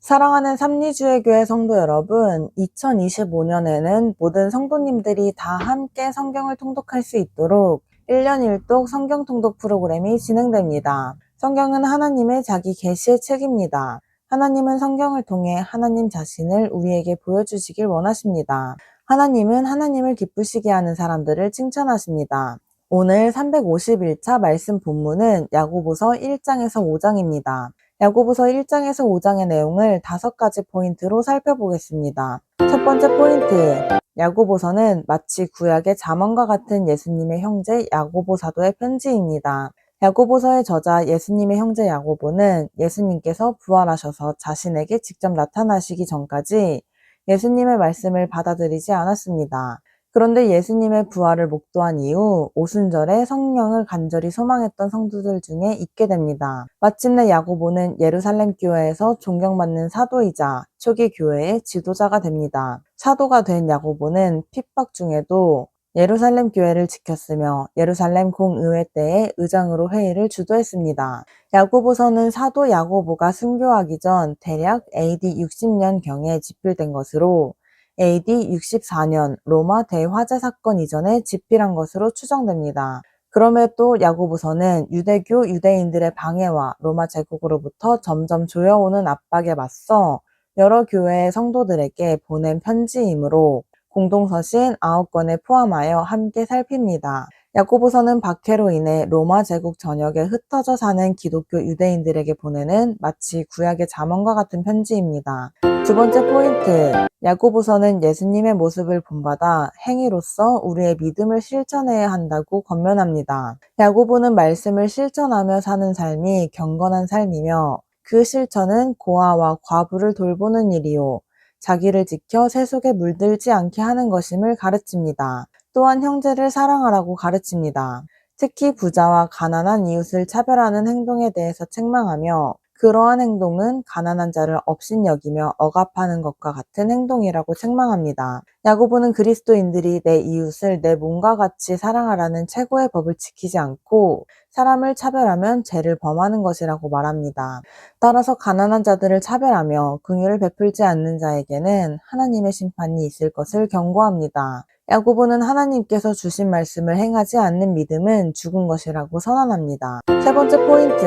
사랑하는 삼리주의교회 성도 여러분, 2025년에는 모든 성도님들이 다 함께 성경을 통독할 수 있도록 1년 1독 성경 통독 프로그램이 진행됩니다. 성경은 하나님의 자기 계시의 책입니다. 하나님은 성경을 통해 하나님 자신을 우리에게 보여주시길 원하십니다. 하나님은 하나님을 기쁘시게 하는 사람들을 칭찬하십니다. 오늘 351차 말씀 본문은 야고보서 1장에서 5장입니다. 야고보서 1장에서 5장의 내용을 5가지 포인트로 살펴보겠습니다. 첫 번째 포인트, 야고보서는 마치 구약의 잠언과 같은 예수님의 형제 야고보 사도의 편지입니다. 야고보서의 저자 예수님의 형제 야고보는 예수님께서 부활하셔서 자신에게 직접 나타나시기 전까지 예수님의 말씀을 받아들이지 않았습니다. 그런데 예수님의 부활을 목도한 이후 오순절에 성령을 간절히 소망했던 성도들 중에 있게 됩니다. 마침내 야고보는 예루살렘 교회에서 존경받는 사도이자 초기 교회의 지도자가 됩니다. 사도가 된 야고보는 핍박 중에도 예루살렘 교회를 지켰으며 예루살렘 공의회 때의 의장으로 회의를 주도했습니다. 야고보서는 사도 야고보가 순교하기 전 대략 AD 60년경에 집필된 것으로 AD 64년 로마 대화재 사건 이전에 집필한 것으로 추정됩니다. 그럼에도 야고보서는 유대교 유대인들의 방해와 로마 제국으로부터 점점 조여오는 압박에 맞서 여러 교회의 성도들에게 보낸 편지이므로 공동서신 9권에 포함하여 함께 살핍니다. 야고보서는 박해로 인해 로마 제국 전역에 흩어져 사는 기독교 유대인들에게 보내는 마치 구약의 잠언과 같은 편지입니다. 두 번째 포인트, 야고보서는 예수님의 모습을 본받아 행위로서 우리의 믿음을 실천해야 한다고 권면합니다. 야고보는 말씀을 실천하며 사는 삶이 경건한 삶이며 그 실천은 고아와 과부를 돌보는 일이요 자기를 지켜 세속에 물들지 않게 하는 것임을 가르칩니다. 또한 형제를 사랑하라고 가르칩니다. 특히 부자와 가난한 이웃을 차별하는 행동에 대해서 책망하며 그러한 행동은 가난한 자를 업신여기며 억압하는 것과 같은 행동이라고 책망합니다. 야고보는 그리스도인들이 내 이웃을 내 몸과 같이 사랑하라는 최고의 법을 지키지 않고 사람을 차별하면 죄를 범하는 것이라고 말합니다. 따라서 가난한 자들을 차별하며 긍휼을 베풀지 않는 자에게는 하나님의 심판이 있을 것을 경고합니다. 야고보는 하나님께서 주신 말씀을 행하지 않는 믿음은 죽은 것이라고 선언합니다. 세 번째 포인트,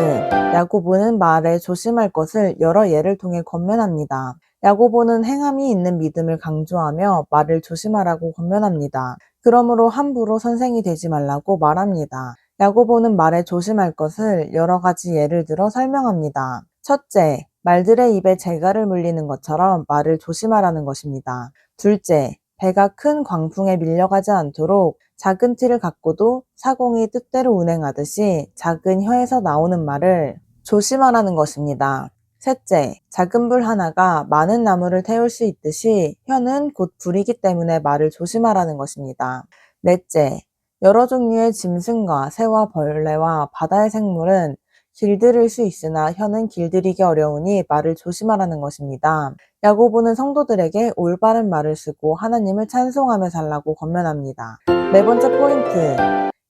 야고보는 말에 조심할 것을 여러 예를 통해 권면합니다. 야고보는 행함이 있는 믿음을 강조하며 말을 조심하라고 권면합니다. 그러므로 함부로 선생이 되지 말라고 말합니다. 야고보는 말에 조심할 것을 여러 가지 예를 들어 설명합니다. 첫째, 말들의 입에 재갈을 물리는 것처럼 말을 조심하라는 것입니다. 둘째, 배가 큰 광풍에 밀려가지 않도록 작은 티를 갖고도 사공이 뜻대로 운행하듯이 작은 혀에서 나오는 말을 조심하라는 것입니다. 셋째, 작은 불 하나가 많은 나무를 태울 수 있듯이 혀는 곧 불이기 때문에 말을 조심하라는 것입니다. 넷째, 여러 종류의 짐승과 새와 벌레와 바다의 생물은 길들일 수 있으나 혀는 길들이기 어려우니 말을 조심하라는 것입니다. 야고보는 성도들에게 올바른 말을 쓰고 하나님을 찬송하며 살라고 권면합니다. 네 번째 포인트,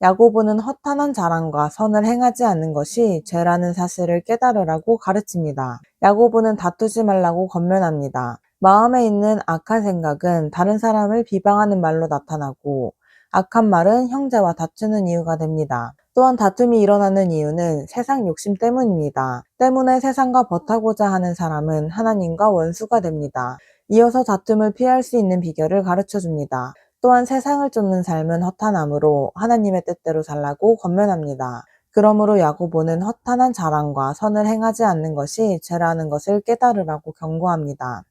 야고보는 허탄한 자랑과 선을 행하지 않는 것이 죄라는 사실을 깨달으라고 가르칩니다. 야고보는 다투지 말라고 권면합니다. 마음에 있는 악한 생각은 다른 사람을 비방하는 말로 나타나고 악한 말은 형제와 다투는 이유가 됩니다. 또한 다툼이 일어나는 이유는 세상 욕심 때문입니다. 때문에 세상과 버타고자 하는 사람은 하나님과 원수가 됩니다. 이어서 다툼을 피할 수 있는 비결을 가르쳐줍니다. 또한 세상을 쫓는 삶은 허탄함으로 하나님의 뜻대로 살라고 권면합니다. 그러므로 야고보는 허탄한 자랑과 선을 행하지 않는 것이 죄라는 것을 깨달으라고 경고합니다.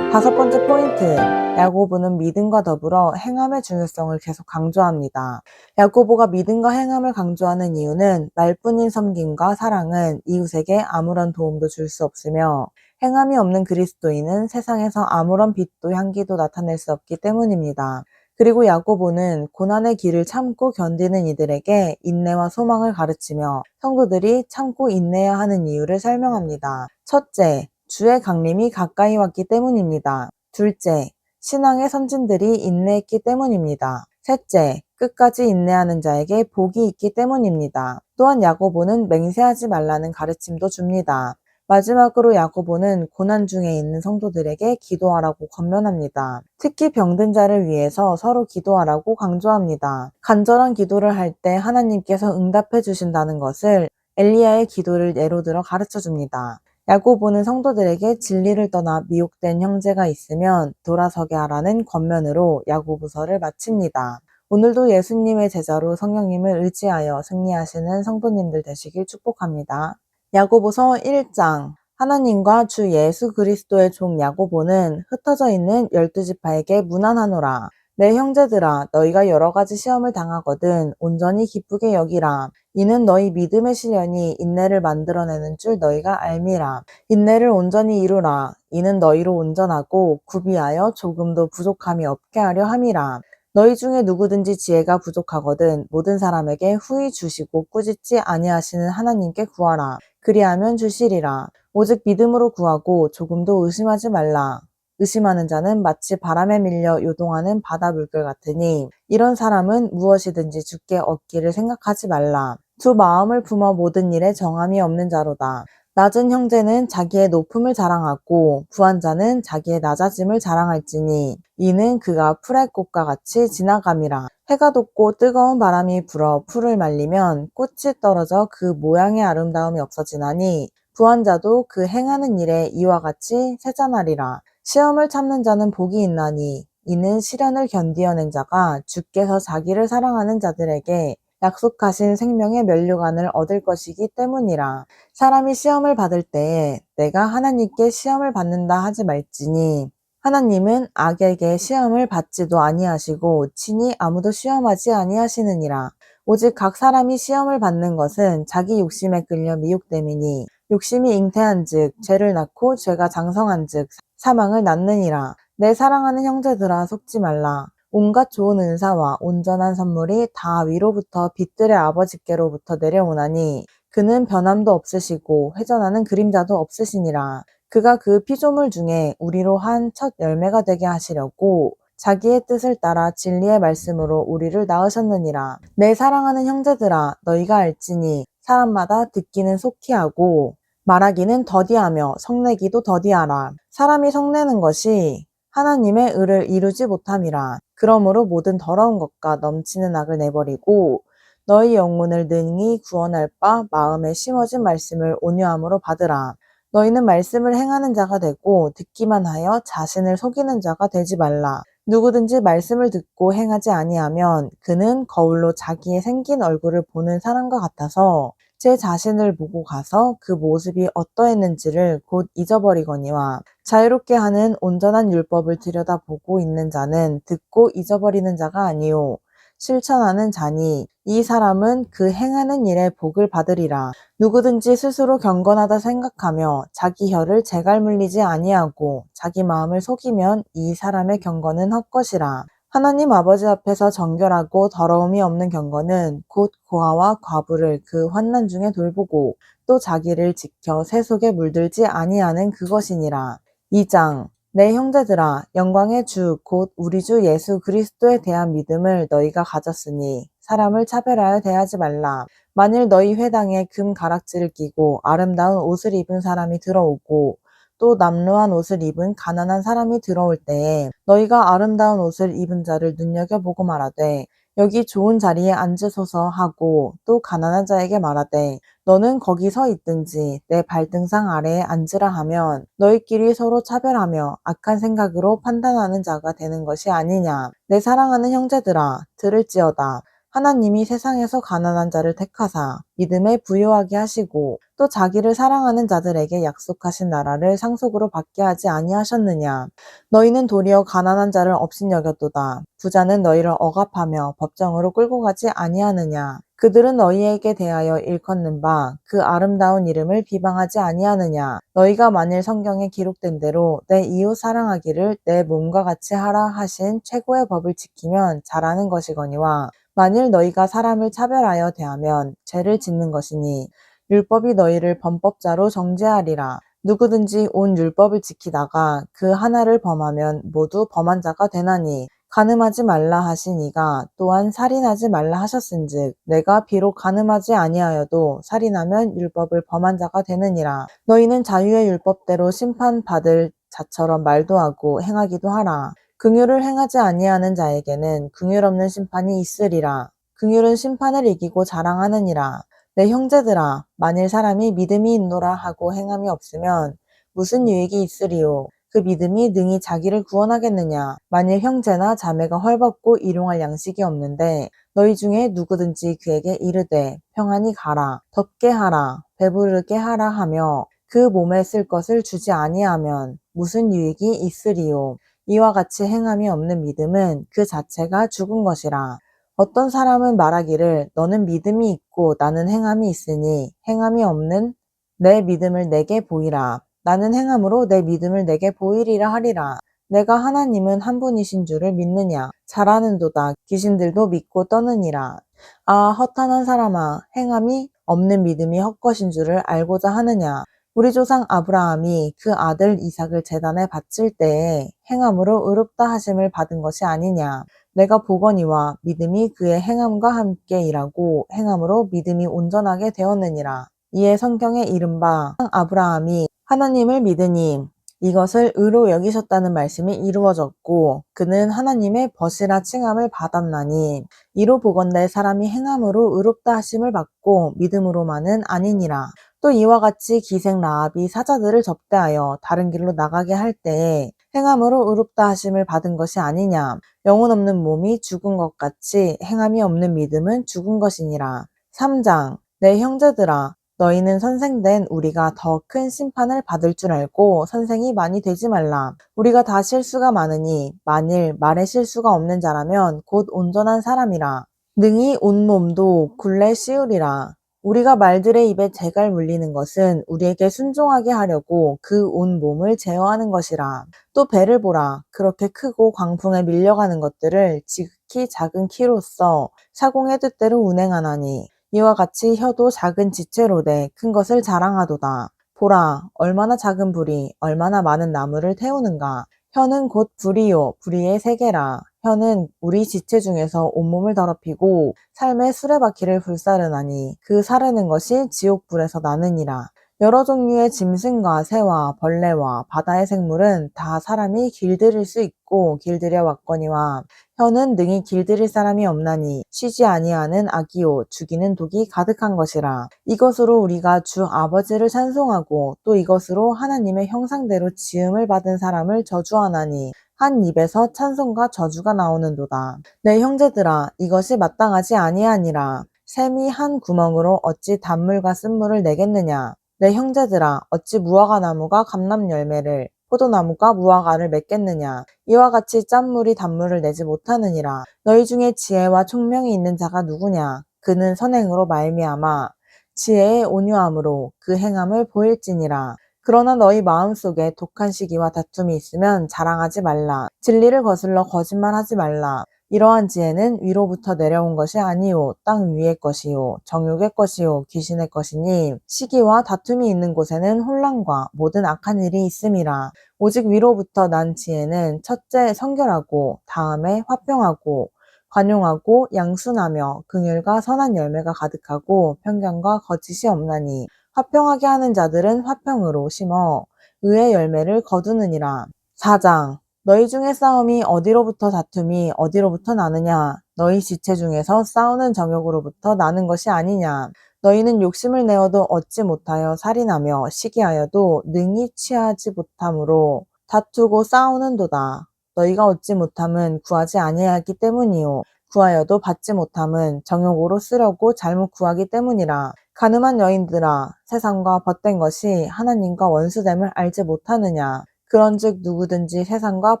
다섯 번째 포인트, 야고보는 믿음과 더불어 행함의 중요성을 계속 강조합니다. 야고보가 믿음과 행함을 강조하는 이유는 말뿐인 섬김과 사랑은 이웃에게 아무런 도움도 줄 수 없으며 행함이 없는 그리스도인은 세상에서 아무런 빛도 향기도 나타낼 수 없기 때문입니다. 그리고 야고보는 고난의 길을 참고 견디는 이들에게 인내와 소망을 가르치며 성도들이 참고 인내해야 하는 이유를 설명합니다. 첫째, 주의 강림이 가까이 왔기 때문입니다. 둘째, 신앙의 선진들이 인내했기 때문입니다. 셋째, 끝까지 인내하는 자에게 복이 있기 때문입니다. 또한 야고보는 맹세하지 말라는 가르침도 줍니다. 마지막으로 야고보는 고난 중에 있는 성도들에게 기도하라고 권면합니다. 특히 병든 자를 위해서 서로 기도하라고 강조합니다. 간절한 기도를 할 때 하나님께서 응답해 주신다는 것을 엘리야의 기도를 예로 들어 가르쳐 줍니다. 야고보는 성도들에게 진리를 떠나 미혹된 형제가 있으면 돌아서게 하라는 권면으로 야고보서를 마칩니다. 오늘도 예수님의 제자로 성령님을 의지하여 승리하시는 성도님들 되시길 축복합니다. 야고보서 1장. 하나님과 주 예수 그리스도의 종 야고보는 흩어져 있는 12지파에게 문안하노라. 내 형제들아, 너희가 여러 가지 시험을 당하거든 온전히 기쁘게 여기라. 이는 너희 믿음의 시련이 인내를 만들어내는 줄 너희가 알미라. 인내를 온전히 이루라. 이는 너희로 온전하고 구비하여 조금도 부족함이 없게 하려 함이라. 너희 중에 누구든지 지혜가 부족하거든 모든 사람에게 후히 주시고 꾸짖지 아니하시는 하나님께 구하라. 그리하면 주시리라. 오직 믿음으로 구하고 조금도 의심하지 말라. 의심하는 자는 마치 바람에 밀려 요동하는 바다 물결 같으니 이런 사람은 무엇이든지 주께 얻기를 생각하지 말라. 두 마음을 품어 모든 일에 정함이 없는 자로다. 낮은 형제는 자기의 높음을 자랑하고 부한 자는 자기의 낮아짐을 자랑할지니 이는 그가 풀의 꽃과 같이 지나감이라. 해가 돋고 뜨거운 바람이 불어 풀을 말리면 꽃이 떨어져 그 모양의 아름다움이 없어지나니 부한 자도 그 행하는 일에 이와 같이 세잔하리라. 시험을 참는 자는 복이 있나니 이는 시련을 견디어낸 자가 주께서 자기를 사랑하는 자들에게 약속하신 생명의 면류관을 얻을 것이기 때문이라. 사람이 시험을 받을 때에 내가 하나님께 시험을 받는다 하지 말지니 하나님은 악에게 시험을 받지도 아니하시고 친히 아무도 시험하지 아니하시느니라. 오직 각 사람이 시험을 받는 것은 자기 욕심에 끌려 미혹됨이니 욕심이 잉태한즉 죄를 낳고 죄가 장성한즉 사망을 낳느니라. 내 사랑하는 형제들아 속지 말라. 온갖 좋은 은사와 온전한 선물이 다 위로부터 빛들의 아버지께로부터 내려오나니 그는 변함도 없으시고 회전하는 그림자도 없으시니라. 그가 그 피조물 중에 우리로 한 첫 열매가 되게 하시려고 자기의 뜻을 따라 진리의 말씀으로 우리를 낳으셨느니라. 내 사랑하는 형제들아 너희가 알지니 사람마다 듣기는 속히 하고 말하기는 더디하며 성내기도 더디하라. 사람이 성내는 것이 하나님의 의를 이루지 못함이라. 그러므로 모든 더러운 것과 넘치는 악을 내버리고 너희 영혼을 능히 구원할 바 마음에 심어진 말씀을 온유함으로 받으라. 너희는 말씀을 행하는 자가 되고 듣기만 하여 자신을 속이는 자가 되지 말라. 누구든지 말씀을 듣고 행하지 아니하면 그는 거울로 자기의 생긴 얼굴을 보는 사람과 같아서 제 자신을 보고 가서 그 모습이 어떠했는지를 곧 잊어버리거니와 자유롭게 하는 온전한 율법을 들여다보고 있는 자는 듣고 잊어버리는 자가 아니요 실천하는 자니 이 사람은 그 행하는 일에 복을 받으리라. 누구든지 스스로 경건하다 생각하며 자기 혀를 재갈 물리지 아니하고 자기 마음을 속이면 이 사람의 경건은 헛것이라. 하나님 아버지 앞에서 정결하고 더러움이 없는 경건은 곧 고아와 과부를 그 환난 중에 돌보고 또 자기를 지켜 새 속에 물들지 아니하는 그것이니라. 2장. 내 형제들아 영광의 주 곧 우리 주 예수 그리스도에 대한 믿음을 너희가 가졌으니 사람을 차별하여 대하지 말라. 만일 너희 회당에 금 가락지를 끼고 아름다운 옷을 입은 사람이 들어오고 또 남루한 옷을 입은 가난한 사람이 들어올 때에 너희가 아름다운 옷을 입은 자를 눈여겨보고 말하되 여기 좋은 자리에 앉으소서 하고 또 가난한 자에게 말하되 너는 거기 서 있든지 내 발등상 아래에 앉으라 하면 너희끼리 서로 차별하며 악한 생각으로 판단하는 자가 되는 것이 아니냐. 내 사랑하는 형제들아 들을지어다. 하나님이 세상에서 가난한 자를 택하사 믿음에 부요하게 하시고 또 자기를 사랑하는 자들에게 약속하신 나라를 상속으로 받게 하지 아니하셨느냐. 너희는 도리어 가난한 자를 업신여겼도다. 부자는 너희를 억압하며 법정으로 끌고 가지 아니하느냐. 그들은 너희에게 대하여 일컫는 바 그 아름다운 이름을 비방하지 아니하느냐. 너희가 만일 성경에 기록된 대로 내 이웃 사랑하기를 내 몸과 같이 하라 하신 최고의 법을 지키면 잘하는 것이거니와 만일 너희가 사람을 차별하여 대하면 죄를 짓는 것이니 율법이 너희를 범법자로 정죄하리라. 누구든지 온 율법을 지키다가 그 하나를 범하면 모두 범한 자가 되나니 가늠하지 말라 하신 이가 또한 살인하지 말라 하셨은즉 내가 비록 가늠하지 아니하여도 살인하면 율법을 범한 자가 되느니라. 너희는 자유의 율법대로 심판받을 자처럼 말도 하고 행하기도 하라. 긍휼을 행하지 아니하는 자에게는 긍휼 없는 심판이 있으리라. 긍휼은 심판을 이기고 자랑하느니라. 내 형제들아, 만일 사람이 믿음이 있노라 하고 행함이 없으면 무슨 유익이 있으리요? 그 믿음이 능히 자기를 구원하겠느냐? 만일 형제나 자매가 헐벗고 일용할 양식이 없는데 너희 중에 누구든지 그에게 이르되 평안히 가라, 덥게 하라, 배부르게 하라 하며 그 몸에 쓸 것을 주지 아니하면 무슨 유익이 있으리요? 이와 같이 행함이 없는 믿음은 그 자체가 죽은 것이라. 어떤 사람은 말하기를 너는 믿음이 있고 나는 행함이 있으니 행함이 없는 내 믿음을 내게 보이라. 나는 행함으로 내 믿음을 내게 보이리라 하리라. 내가 하나님은 한 분이신 줄을 믿느냐? 잘하는도다. 귀신들도 믿고 떠느니라. 아, 허탄한 사람아, 행함이 없는 믿음이 헛것인 줄을 알고자 하느냐? 우리 조상 아브라함이 그 아들 이삭을 제단에 바칠 때에 행함으로 의롭다 하심을 받은 것이 아니냐? 내가 보거니와 믿음이 그의 행함과 함께 일하고 행함으로 믿음이 온전하게 되었느니라. 이에 성경에 이른바 아브라함이 하나님을 믿으니 이것을 의로 여기셨다는 말씀이 이루어졌고 그는 하나님의 벗이라 칭함을 받았나니 이로 보건대 사람이 행함으로 의롭다 하심을 받고 믿음으로만은 아니니라. 또 이와 같이 기생 라합이 사자들을 접대하여 다른 길로 나가게 할 때에 행함으로 의롭다 하심을 받은 것이 아니냐. 영혼 없는 몸이 죽은 것 같이 행함이 없는 믿음은 죽은 것이니라. 3장 내 형제들아 너희는 선생된 우리가 더 큰 심판을 받을 줄 알고 선생이 많이 되지 말라. 우리가 다 실수가 많으니 만일 말에 실수가 없는 자라면 곧 온전한 사람이라. 능히 온몸도 굴레 씌우리라. 우리가 말들의 입에 재갈 물리는 것은 우리에게 순종하게 하려고 그 온 몸을 제어하는 것이라. 또 배를 보라. 그렇게 크고 광풍에 밀려가는 것들을 지극히 작은 키로써 사공의 뜻대로 운행하나니 이와 같이 혀도 작은 지체로되 큰 것을 자랑하도다. 보라, 얼마나 작은 불이 얼마나 많은 나무를 태우는가. 혀는 곧 불이요, 불의의 세계라. 혀는 우리 지체 중에서 온몸을 더럽히고 삶의 수레바퀴를 불사르나니 그 사르는 것이 지옥불에서 나느니라. 여러 종류의 짐승과 새와 벌레와 바다의 생물은 다 사람이 길들일 수 있고 길들여 왔거니와 혀는 능히 길들일 사람이 없나니 쉬지 아니하는 악이요 죽이는 독이 가득한 것이라. 이것으로 우리가 주 아버지를 찬송하고 또 이것으로 하나님의 형상대로 지음을 받은 사람을 저주하나니 한 입에서 찬송과 저주가 나오는도다. 내 형제들아 이것이 마땅하지 아니하니라. 샘이 한 구멍으로 어찌 단물과 쓴물을 내겠느냐. 내 형제들아 어찌 무화과 나무가 감람 열매를 포도나무가 무화과를 맺겠느냐. 이와 같이 짠물이 단물을 내지 못하느니라. 너희 중에 지혜와 총명이 있는 자가 누구냐. 그는 선행으로 말미암아 지혜의 온유함으로 그 행함을 보일지니라. 그러나 너희 마음속에 독한 시기와 다툼이 있으면 자랑하지 말라. 진리를 거슬러 거짓말하지 말라. 이러한 지혜는 위로부터 내려온 것이 아니요 땅 위의 것이요 정욕의 것이요 귀신의 것이니 시기와 다툼이 있는 곳에는 혼란과 모든 악한 일이 있음이라. 오직 위로부터 난 지혜는 첫째 성결하고 다음에 화평하고 관용하고 양순하며 긍휼과 선한 열매가 가득하고 편견과 거짓이 없나니 화평하게 하는 자들은 화평으로 심어 의의 열매를 거두느니라. 4장 너희 중에 싸움이 어디로부터 다툼이 어디로부터 나느냐. 너희 지체 중에서 싸우는 정욕으로부터 나는 것이 아니냐. 너희는 욕심을 내어도 얻지 못하여 살인하며 시기하여도 능히 취하지 못함으로 다투고 싸우는도다. 너희가 얻지 못함은 구하지 아니하였기 때문이요 구하여도 받지 못함은 정욕으로 쓰려고 잘못 구하기 때문이라. 가늠한 여인들아 세상과 벗된 것이 하나님과 원수됨을 알지 못하느냐. 그런즉 누구든지 세상과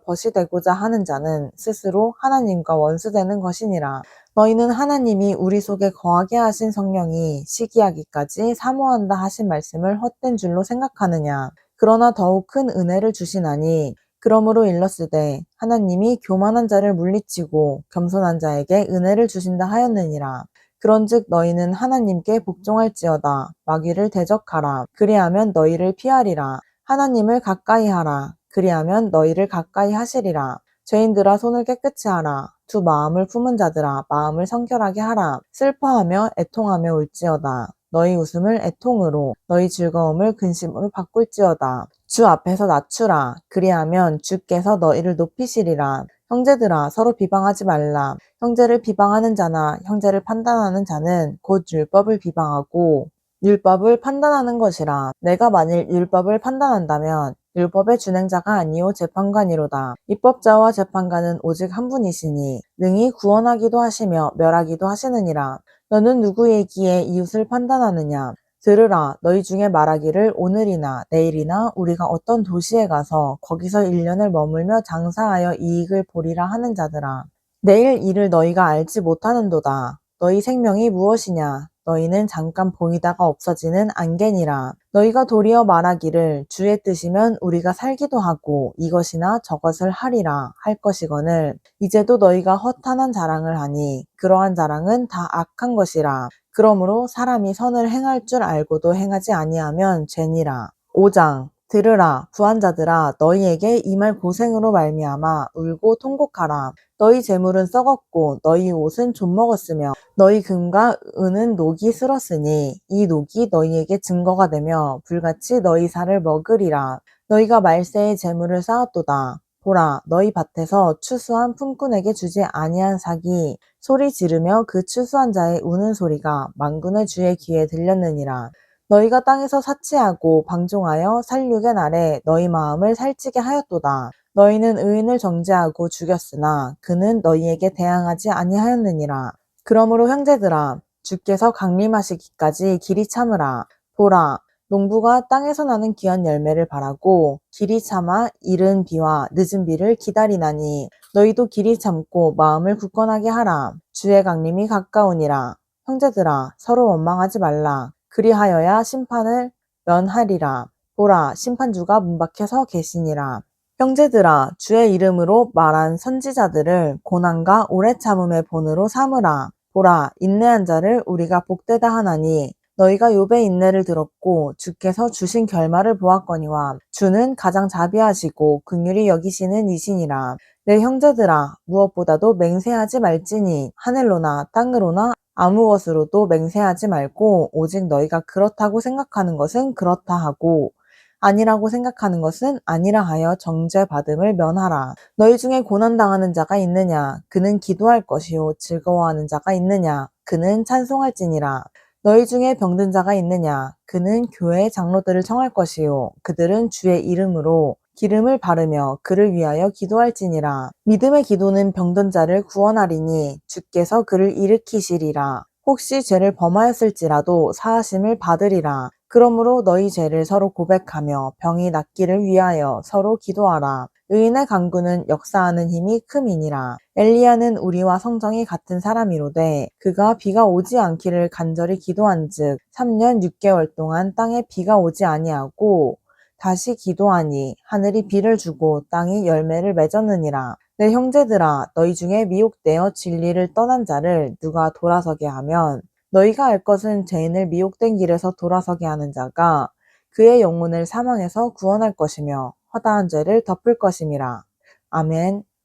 벗이 되고자 하는 자는 스스로 하나님과 원수되는 것이니라. 너희는 하나님이 우리 속에 거하게 하신 성령이 시기하기까지 사모한다 하신 말씀을 헛된 줄로 생각하느냐. 그러나 더욱 큰 은혜를 주시나니 그러므로 일렀으되 하나님이 교만한 자를 물리치고 겸손한 자에게 은혜를 주신다 하였느니라. 그런즉 너희는 하나님께 복종할지어다. 마귀를 대적하라. 그리하면 너희를 피하리라. 하나님을 가까이 하라. 그리하면 너희를 가까이 하시리라. 죄인들아 손을 깨끗이 하라. 두 마음을 품은 자들아 마음을 성결하게 하라. 슬퍼하며 애통하며 울지어다. 너희 웃음을 애통으로 너희 즐거움을 근심으로 바꿀지어다. 주 앞에서 낮추라. 그리하면 주께서 너희를 높이시리라. 형제들아 서로 비방하지 말라. 형제를 비방하는 자나 형제를 판단하는 자는 곧 율법을 비방하고 율법을 판단하는 것이라. 내가 만일 율법을 판단한다면 율법의 준행자가 아니요 재판관이로다. 입법자와 재판관은 오직 한 분이시니 능히 구원하기도 하시며 멸하기도 하시느니라. 너는 누구이기에 이웃을 판단하느냐? 들으라. 너희 중에 말하기를 오늘이나 내일이나 우리가 어떤 도시에 가서 거기서 1년을 머물며 장사하여 이익을 보리라 하는 자들아. 내일 일을 너희가 알지 못하는도다. 너희 생명이 무엇이냐? 너희는 잠깐 보이다가 없어지는 안개니라. 너희가 도리어 말하기를 주의 뜻이면 우리가 살기도 하고 이것이나 저것을 하리라 할 것이거늘 이제도 너희가 허탄한 자랑을 하니 그러한 자랑은 다 악한 것이라. 그러므로 사람이 선을 행할 줄 알고도 행하지 아니하면 죄니라. 5장 들으라 부한 자들아 너희에게 이 말 고생으로 말미암아 울고 통곡하라. 너희 재물은 썩었고 너희 옷은 좀먹었으며 너희 금과 은은 녹이 슬었으니 이 녹이 너희에게 증거가 되며 불같이 너희 살을 먹으리라. 너희가 말세에 재물을 쌓았도다. 보라 너희 밭에서 추수한 품꾼에게 주지 아니한 삭이 소리 지르며 그 추수한 자의 우는 소리가 만군의 주의 귀에 들렸느니라. 너희가 땅에서 사치하고 방종하여 살육의 날에 너희 마음을 살찌게 하였도다. 너희는 의인을 정죄하고 죽였으나 그는 너희에게 대항하지 아니하였느니라. 그러므로 형제들아 주께서 강림하시기까지 길이 참으라. 보라 농부가 땅에서 나는 귀한 열매를 바라고 길이 참아 이른 비와 늦은 비를 기다리나니 너희도 길이 참고 마음을 굳건하게 하라. 주의 강림이 가까우니라. 형제들아 서로 원망하지 말라. 그리하여야 심판을 면하리라. 보라 심판주가 문 밖에 서 계시니라. 형제들아 주의 이름으로 말한 선지자들을 고난과 오래 참음의 본으로 삼으라. 보라 인내한 자를 우리가 복되다 하나니 너희가 욥의 인내를 들었고 주께서 주신 결말을 보았거니와 주는 가장 자비하시고 긍휼히 여기시는 이시니라. 내 형제들아 무엇보다도 맹세하지 말지니 하늘로나 땅으로나 아무 것으로도 맹세하지 말고 오직 너희가 그렇다고 생각하는 것은 그렇다 하고 아니라고 생각하는 것은 아니라 하여 정죄받음을 면하라. 너희 중에 고난당하는 자가 있느냐? 그는 기도할 것이요 즐거워하는 자가 있느냐? 그는 찬송할지니라. 너희 중에 병든 자가 있느냐? 그는 교회의 장로들을 청할 것이요 그들은 주의 이름으로 기름을 바르며 그를 위하여 기도할지니라. 믿음의 기도는 병든 자를 구원하리니 주께서 그를 일으키시리라. 혹시 죄를 범하였을지라도 사하심을 받으리라. 그러므로 너희 죄를 서로 고백하며 병이 낫기를 위하여 서로 기도하라. 의인의 간구는 역사하는 힘이 큼이니라. 엘리야는 우리와 성정이 같은 사람이로되 그가 비가 오지 않기를 간절히 기도한즉 3년 6개월 동안 땅에 비가 오지 아니하고 다시 기도하니 하늘이 비를 주고 땅이 열매를 맺었느니라. 내 형제들아 너희 중에 미혹되어 진리를 떠난 자를 누가 돌아서게 하면 너희가 알 것은 죄인을 미혹된 길에서 돌아서게 하는 자가 그의 영혼을 사망에서 구원할 것이며 허다한 죄를 덮을 것임이라. 아멘.